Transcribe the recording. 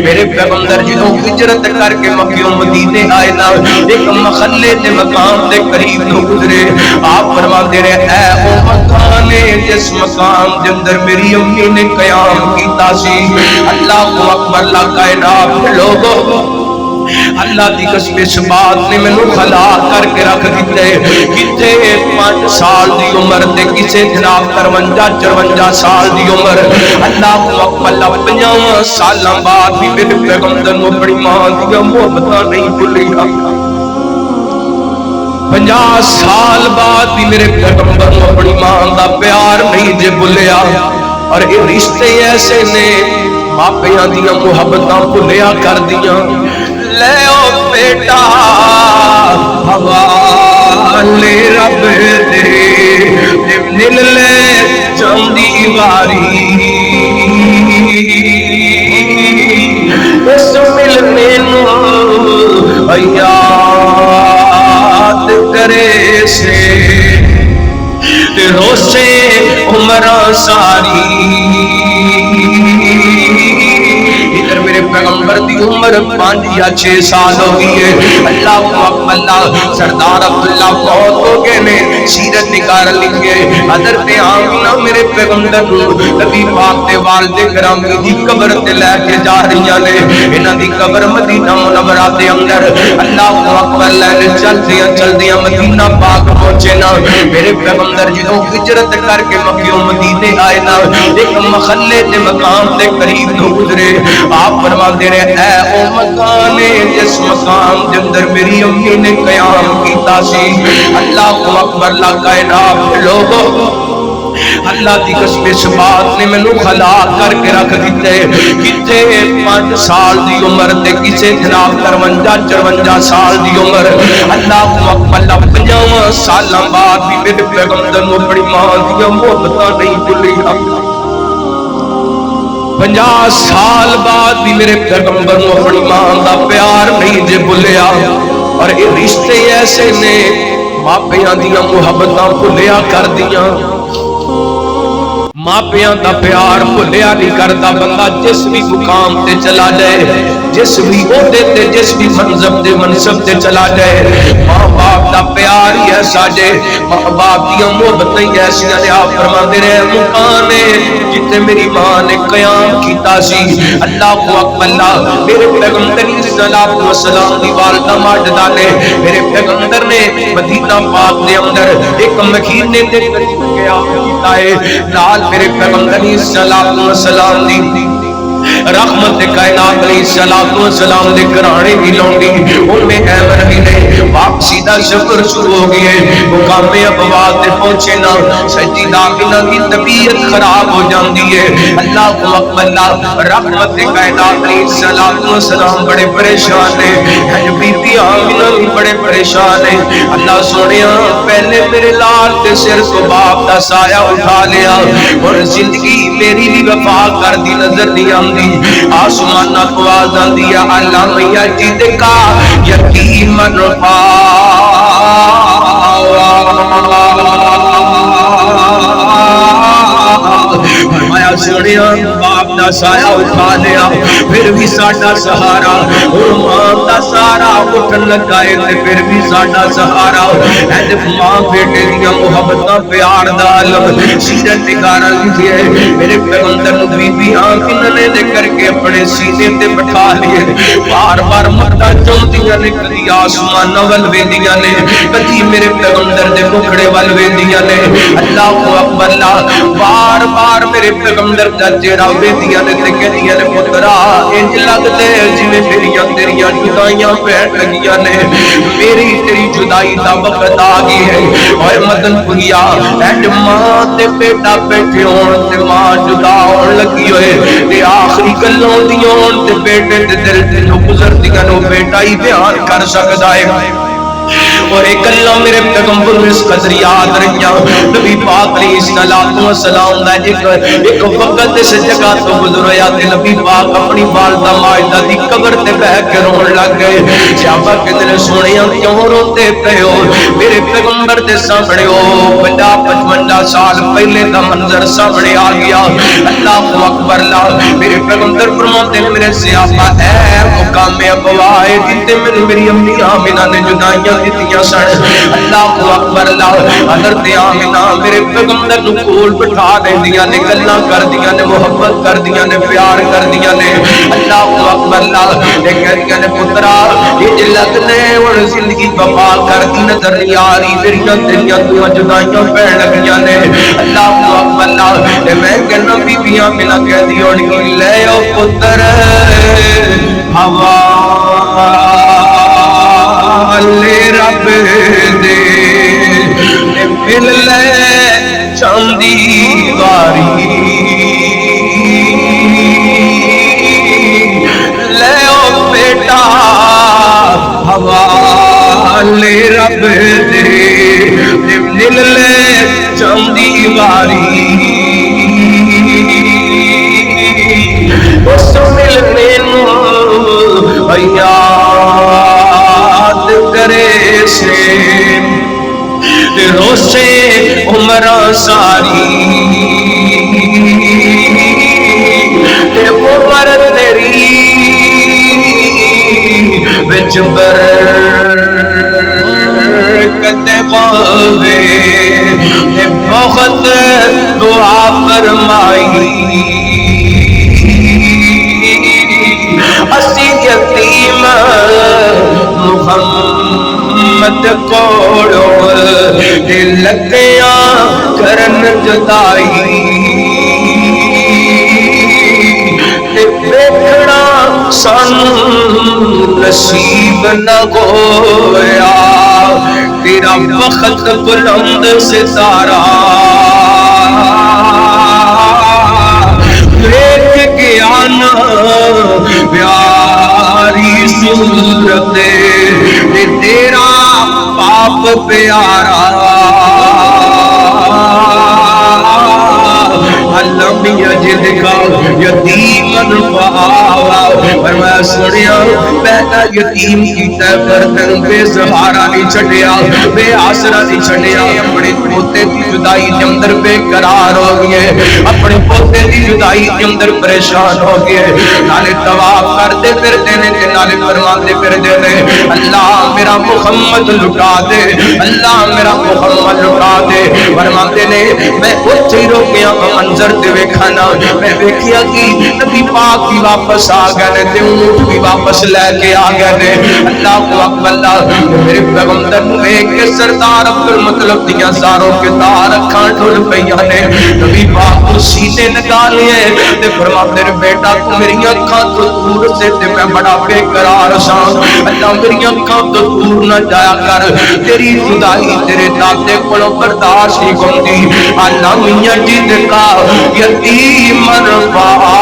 میرے پیغمبر جدوں ہجرت کر کے مکہ مدینے آئے نا ایک محلے دے مقام دے قریب نو گزرے آپ فرماتے رہے اے او مکان جس مقام دے اندر میری امی نے قیام کیتا سی اللہ اکبر لا کائنات کے لوگوں اللہ دی قسم اس بات نے مینوں کھلا کر کے رکھ دتے کتے 5 سال دی عمر تے کسے جناب 53 54 سال دی عمر اللہ اکبر 50 سالاں بعد بھی میرے پیغمبر نو اپنی ماں دی محبت نہیں بھولیا 50 سال بعد بھی میرے پیغمبر نو اپنی ماں دا پیار نہیں جے بھولیا اور یہ رشتے ایسے نے ماپیاں دیاں محبتاں بھولیا کر دیاں لے او بیٹا حوالے رب دے مل لے چاندی واری اس ملنے نو یاد کرے سے روسے عمرہ ساری ادھر میرے پیغمبر دی عمر 5 یا 6 سال ہو گئی ہے اللہ اکبر سردار عبداللہ فوت ہو گئے نے سیرت نکال لیں ادھر تے آمینہ میرے پیغمبر نبی پاک دے والد گرامی دی قبر تے لے کے جا رہی نے انہاں دی قبر مدینہ منورہ دے اندر اللہ اکبر لے چل دیاں مدینہ پاک پہنچے نا میرے پیغمبر جدوں ہجرت کر کے مکہ مدینے آئے نا ایک محلے دے مقام دے قریب نو گزرے آپ فرماتے رہے اے او مکان جس مقام دے اندر میری امی نے قیام کیتا سی اللہ اکبر لا کائنات کے لوگوں اللہ دی قسم اس بات نے مینوں کھلا کر کے رکھ دتے کتے 5 سال دی عمر تے کسے جناب 53 54 سال دی عمر اللہ اکبر 50 سالاں بعد بھی میرے پیغمبر نو اپنی ماں دی محبتاں نہیں بھولیا 50 سال بعد بھی میرے پیغمبر نو اپنی ماں دا پیار نہیں جے بھولیا اور یہ رشتے ایسے نے ماپیاں دیاں محبتاں بھولیا کر دیاں ماپیاں دا پیار بھولیا نہیں کرتا بندہ جس بھی مقام تے چلا جائے جس بھی عہدے تے جس بھی منصب تے چلا جائے ماں باپ دا پیار ہی ایسا جے ماں باپ دیاں محبتیں ہی ایسیاں نے آپ فرماتے رہے مکان جتے میری ماں نے قیام کیتا سی اللہ اکبر میرے پیغمبر صلوات و سلام دی والدہ ماجدہ نے میرے پیغمبر نے مدینہ پاک دے اندر ایک مکینے دے قریب قیام کیتا ہے نال میرے پیغمبر صلوات و سلام دی رحمت کائنات علیہ الصلوۃ والسلام دے گھرانے دی لونڈی ام ایمن بھی نے واپسی دا سفر شروع ہو گئے مقام ابواب تے پہنچے نا سیدہ آمنہ کی طبیعت خراب ہو جاندی ہے اللہ اکبر رحمت کائنات علیہ الصلوۃ والسلام بڑے پریشان ہیں بی بی آمنہ بھی بڑے پریشان ہیں اللہ سونیا پہلے میرے لال تے سر کو باپ دا سایہ اٹھا لیا اور زندگی میری بھی وفا کر دی نظر نہیں آندی آسمان آواز آندی ہے اللہ میاں جد کا یتیمن فرمایا سونیا باپ دا سایہ اٹھا لیا پھر بھی ساڈا سہارا اور ماں دا سہارا اٹھن لگائے تے پھر بھی ساڈا سہارا اے ماں بیٹے دیاں محبتاں پیار دا عالم سیرت نگارا لکھے میرے پیغمبر بی بی آمنہ نے دے کر کے اپنے سینے تے بٹھا لیے بار بار مدہ چوندیاں نے کدی آسمان ول ویندیاں نے کدی میرے پیغمبر دے مکھڑے ول ویندیاں نے اللہ اکبر بار بار میرے پیغمبر دا چہرہ ویندیاں نے تے کہندیاں نے پترا انج لگدے جویں میریاں تیریاں جدائیاں پین لگیاں نے میری تیری جدائی دا وقت آ گئی ہے اور مدن پوریا اینڈ ماں تے بیٹا بیٹھے ہون تے ماں جدا ہون لگی ہوئے تے آخری گلاں دیاں تے بیٹے تے دل تے جو گزردیاں نو بیٹا ہی بیان کر سکدا ہے اور ایک اللہ میرے پیغمبر میں اس قدر یاد رہیا نبی پاک علیہ السلام دا ایک وقت اس جگہ تو گزر ہویا تے نبی پاک اپنی والدہ ماجدہ دی قبر تے بیٹھ کے رون لگ گئے صحابہ کہندے سونیا کیوں روندے پے ہو میرے پیغمبر دے سامنے ہو 50-55 سال پہلے دا منظر سامنے آ گیا اللہ اکبر لا میرے پیغمبر فرماتے ہیں میرے صحابہ اے مقام ابوائے جتے میں میری امی آمنہ نے جدائیاں دیتیاں سن اللہ اکبر لا حضرت آمنہ میرے پیغمبر نو کول بٹھا دیندیاں نے گلاں کر دیاں نے محبت کر دیاں نے پیار کر دیاں نے اللہ اکبر لا ایک کہندیاں نے پترا یہ لگنے اور زندگی وفا کر دی نظر نہیں آ رہی میریاں تیریاں تو جدائیاں پہن لگیاں نے اللہ اکبر لا تے میں کہنا بی بیاں ملا کہہ دی ہونگی لے او پتر ہوا لے رب دے مل لے چاندی واری لے او بیٹا حوالے رب دے مل لے چاندی واری اس ملنے نو یاد کرے سے روشے عمرہ ساری عمر تیری وچ برکت پاوے بہت دعا فرمائی اسی یتیم محمد کوڑو لگیاں کرن جدائی دیکھنا سن نصیب نہ ہویا تیرا وقت بلند ستارہ دیکھ کے آنا پیاری صورت تیرا باپ پیارا اللہ میاں جد کا یتیمن پاوا پر میں سنیا پہلا یتیم کیتا پر تن بے سہارا نہیں چھڑیا بے آسرا نہیں چھڑیا اپنے پوتے دی جدائی کے اندر بے قرار ہو گئے اپنے پوتے دی جدائی کے اندر پریشان ہو گئے نالے طواف کرتے پھرتے نے تے نالے فرماتے پھرتے نے اللہ میرا محمد لٹا دے اللہ میرا محمد لٹا دے فرماتے نے میں اچھی روکیاں منظر تے ویکھانا میں ویکھیا کہ نبی پاک بھی واپس آ گئے تے اونٹ بھی واپس لے کے آ گئے اللہ اکبر اللہ میرے پیغمبر نو ویکھ کے سردار عبد المطلب دیاں زاروں کے تار اکھاں ٹھل پیاں نے نبی پاک کو سینے لگا لیے تے فرماتے نے بیٹا تو میری اکھاں تو دور سے تے میں بڑا بے قرار ساں اللہ میری اکھاں تو دور نہ جایا کر تیری جدائی تیرے دادے کولوں برداشت نہیں ہوندی اللہ میاں جی کا یتیم پاوا